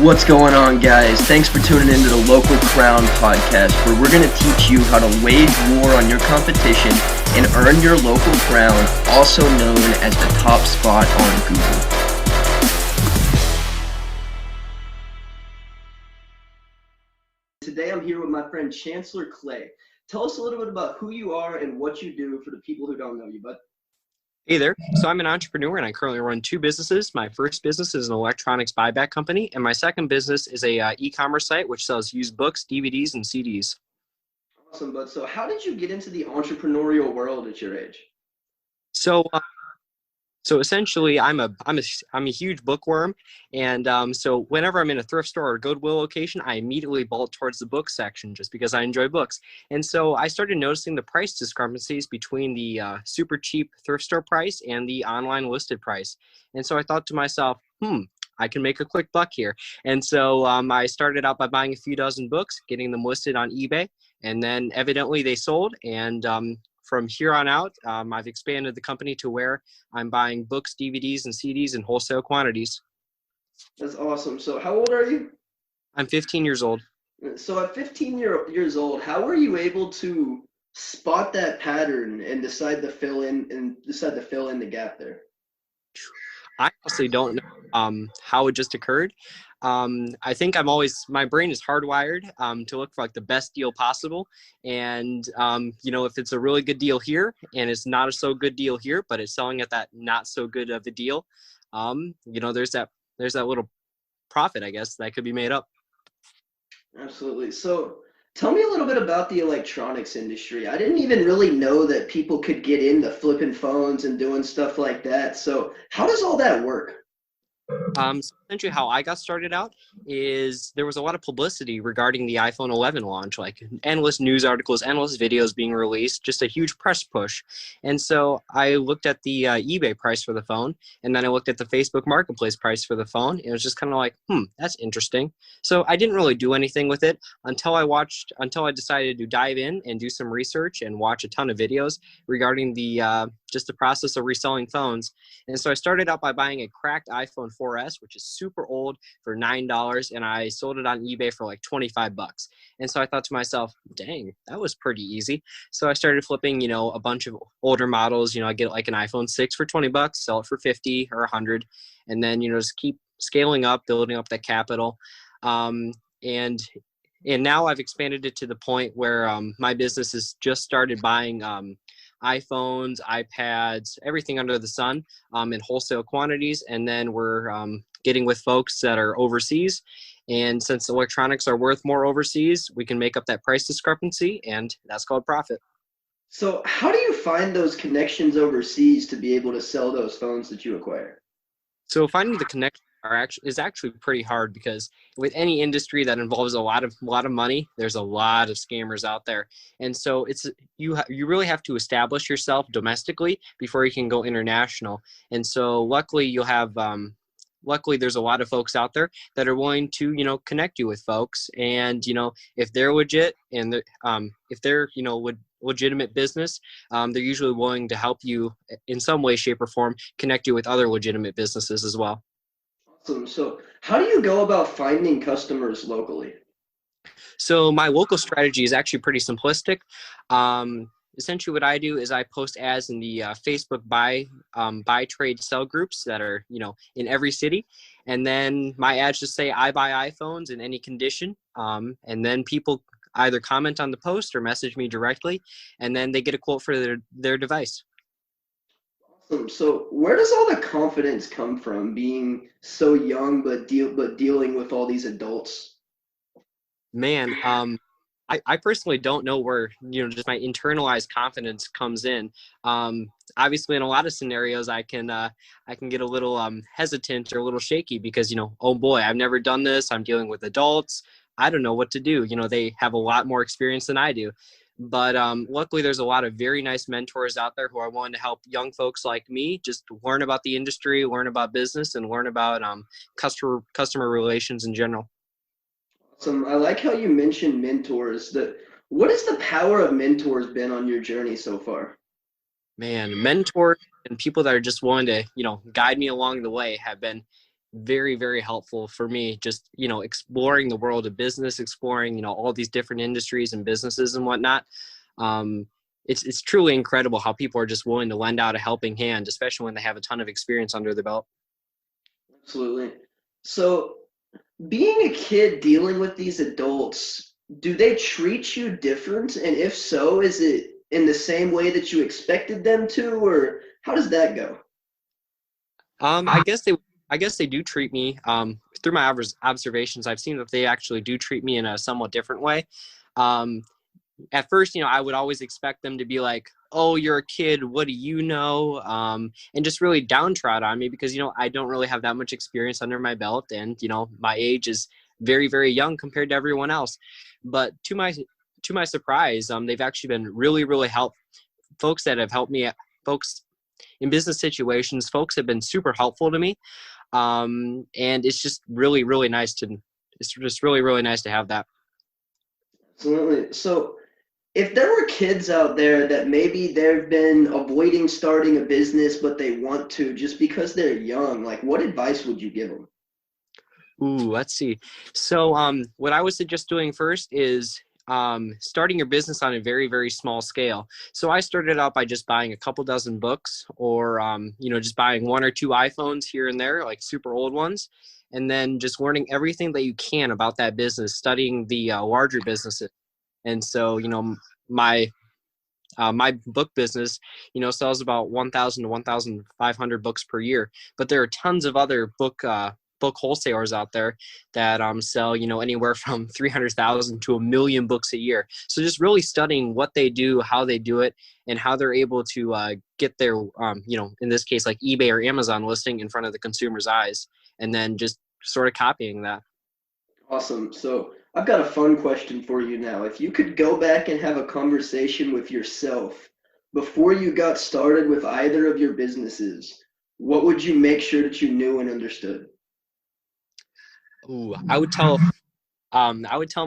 What's going on, guys? Thanks for tuning into the Local Crown podcast, where we're going to teach you how to wage war on your competition and earn your local crown, also known as the top spot on Google. Today I'm here with my friend Chancellor Clay. Tell us a little bit about who you are and what you do for the people who don't know you, bud. Hey there. So I'm an entrepreneur and I currently run two businesses. My first business is an electronics buyback company, and my second business is a e-commerce site which sells used books, DVDs, and CDs. Awesome, bud. So how did you get into the entrepreneurial world at your age? So essentially, I'm a huge bookworm, and so whenever I'm in a thrift store or Goodwill location, I immediately bolt towards the book section just because I enjoy books. And so I started noticing the price discrepancies between the super cheap thrift store price and the online listed price. And so I thought to myself, I can make a quick buck here. And so I started out by buying a few dozen books, getting them listed on eBay, and then evidently they sold. And from here on out, I've expanded the company to where I'm buying books, DVDs, and CDs in wholesale quantities. That's awesome. So how old are you? I'm 15 years old. So at 15 years old, how were you able to spot that pattern and decide to fill in the gap there? I honestly don't know how it just occurred. I think my brain is hardwired to look for like the best deal possible. And, if it's a really good deal here and it's not a so good deal here, but it's selling at that not so good of a deal, there's that little profit, I guess, that could be made up. Absolutely. So tell me a little bit about the electronics industry. I didn't even really know that people could get into flipping phones and doing stuff like that. So how does all that work? So essentially how I got started out is there was a lot of publicity regarding the iPhone 11 launch, like endless news articles, endless videos being released, just a huge press push. And so I looked at the eBay price for the phone, and then I looked at the Facebook Marketplace price for the phone. It was just kind of like, that's interesting. So I didn't really do anything with it until I decided to dive in and do some research and watch a ton of videos regarding just the process of reselling phones. And so I started out by buying a cracked iPhone 4S, which is super old, for $9, and I sold it on eBay for like $25. And so I thought to myself, dang, that was pretty easy. So I started flipping, a bunch of older models. I get like an iPhone 6 for $20, sell it for 50 or 100, and then just keep scaling up, building up that capital. And now I've expanded it to the point where my business has just started buying iPhones, iPads, everything under the sun in wholesale quantities. And then we're getting with folks that are overseas. And since electronics are worth more overseas, we can make up that price discrepancy, and that's called profit. So how do you find those connections overseas to be able to sell those phones that you acquire? So finding the connection is actually pretty hard, because with any industry that involves a lot of money, there's a lot of scammers out there. And so you really have to establish yourself domestically before you can go international. And so luckily there's a lot of folks out there that are willing to connect you with folks. And if they're legit and if they're legitimate business, they're usually willing to help you in some way, shape, or form, connect you with other legitimate businesses as well. Awesome. So how do you go about finding customers locally? So my local strategy is actually pretty simplistic. Essentially what I do is I post ads in the Facebook buy, trade, sell groups that are, in every city. And then my ads just say, I buy iPhones in any condition. And then people either comment on the post or message me directly, and then they get a quote for their device. So where does all the confidence come from, being so young but dealing with all these adults? Man, I personally don't know where just my internalized confidence comes in. Obviously, in a lot of scenarios, I can get a little hesitant or a little shaky because oh boy, I've never done this. I'm dealing with adults. I don't know what to do. They have a lot more experience than I do. But luckily, there's a lot of very nice mentors out there who are willing to help young folks like me just learn about the industry, learn about business, and learn about customer relations in general. Awesome. I like how you mentioned mentors. What has the power of mentors been on your journey so far? Man, mentors and people that are just willing to guide me along the way have been very, very helpful for me, just, exploring the world of business, exploring, all these different industries and businesses and whatnot. It's truly incredible how people are just willing to lend out a helping hand, especially when they have a ton of experience under their belt. Absolutely. So being a kid dealing with these adults, do they treat you different? And if so, is it in the same way that you expected them to, or how does that go? I guess they do treat me, through my observations, I've seen that they actually do treat me in a somewhat different way. At first, I would always expect them to be like, "Oh, you're a kid, what do you know?" And just really downtrod on me because, I don't really have that much experience under my belt. And, my age is very, very young compared to everyone else. But to my surprise, they've actually been really, really folks that have helped me, folks in business situations, folks have been super helpful to me. And it's just really, really nice to have that. Absolutely. So if there were kids out there that maybe they've been avoiding starting a business, but they want to just because they're young, like what advice would you give them? Ooh, let's see. So, what I would suggest doing first is starting your business on a very, very small scale. So I started out by just buying a couple dozen books or, just buying 1 or 2 iPhones here and there, like super old ones, and then just learning everything that you can about that business, studying the larger businesses. And so, my book business, sells about 1,000 to 1,500 books per year. But there are tons of other book wholesalers out there that sell, anywhere from 300,000 to 1 million books a year. So just really studying what they do, how they do it, and how they're able to get their, in this case, like eBay or Amazon listing in front of the consumer's eyes, and then just sort of copying that. Awesome. So I've got a fun question for you now. If you could go back and have a conversation with yourself before you got started with either of your businesses, what would you make sure that you knew and understood? Ooh, I would tell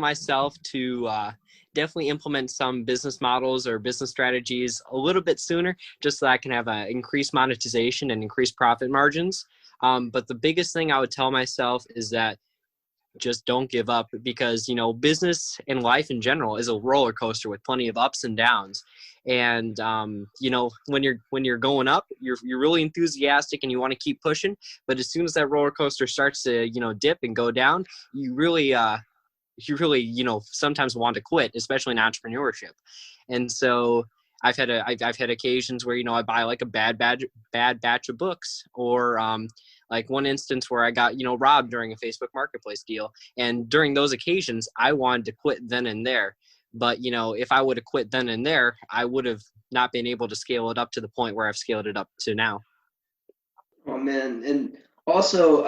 myself to definitely implement some business models or business strategies a little bit sooner, just so I can have increased monetization and increased profit margins. But the biggest thing I would tell myself is that just don't give up, because business and life in general is a roller coaster with plenty of ups and downs. And when you're going up, you're really enthusiastic and you want to keep pushing, but as soon as that roller coaster starts to dip and go down, you really sometimes want to quit, especially in entrepreneurship. And so I've had occasions where I buy like a bad batch of books, or like one instance where I got robbed during a Facebook Marketplace deal, and during those occasions I wanted to quit then and there. But if I would have quit then and there, I would have not been able to scale it up to the point where I've scaled it up to now. Oh man, and also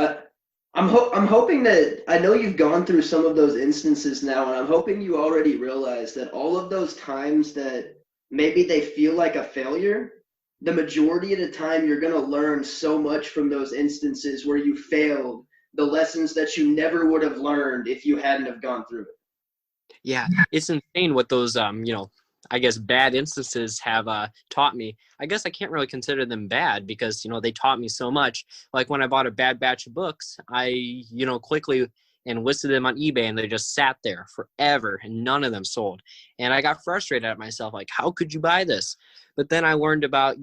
I'm hoping that I know you've gone through some of those instances now, and I'm hoping you already realize that all of those times that maybe they feel like a failure, the majority of the time you're going to learn so much from those instances where you failed, the lessons that you never would have learned if you hadn't have gone through it. Yeah, it's insane what those I guess bad instances have taught me. I guess I can't really consider them bad because they taught me so much. Like when I bought a bad batch of books, I quickly and listed them on eBay, and they just sat there forever and none of them sold. And I got frustrated at myself, like, how could you buy this? But then I learned about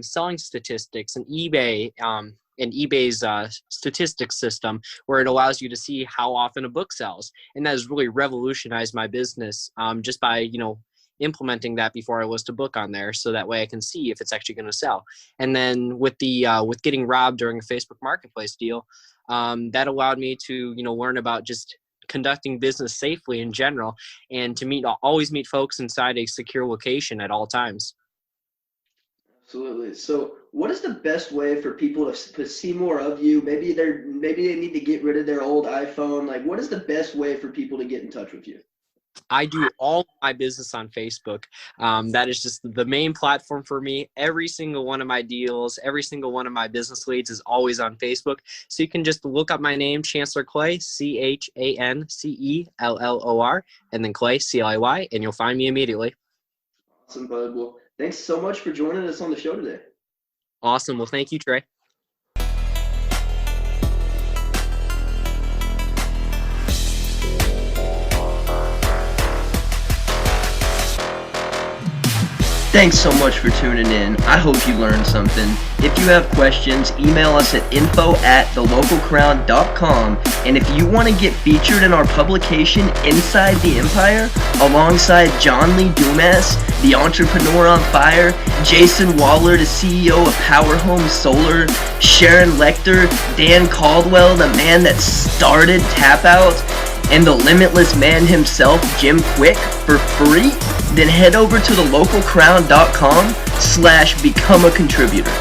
selling statistics and eBay. And eBay's statistics system, where it allows you to see how often a book sells. And that has really revolutionized my business just by, implementing that before I list a book on there. So that way I can see if it's actually going to sell. And then with with getting robbed during a Facebook Marketplace deal, that allowed me to, learn about just conducting business safely in general, and to always meet folks inside a secure location at all times. Absolutely. So what is the best way for people to see more of you? Maybe they need to get rid of their old iPhone. Like, what is the best way for people to get in touch with you? I do all my business on Facebook. That is just the main platform for me. Every single one of my deals, every single one of my business leads is always on Facebook. So you can just look up my name, Chancellor Clay, ChancellOr, and then Clay, CLIY, and you'll find me immediately. Awesome, bud. Well, thanks so much for joining us on the show today. Awesome. Well, thank you, Trey. Thanks so much for tuning in. I hope you learned something. If you have questions, email us at info@thelocalcrown.com. And if you want to get featured in our publication Inside the Empire, alongside John Lee Dumas, the entrepreneur on fire, Jayson Waller, the CEO of Power Home Solar, Sharon Lechter, Dan Caldwell, the man that started Tap Out, and the limitless man himself, Kwik, for free, then head over to thelocalcrown.com/become a contributor.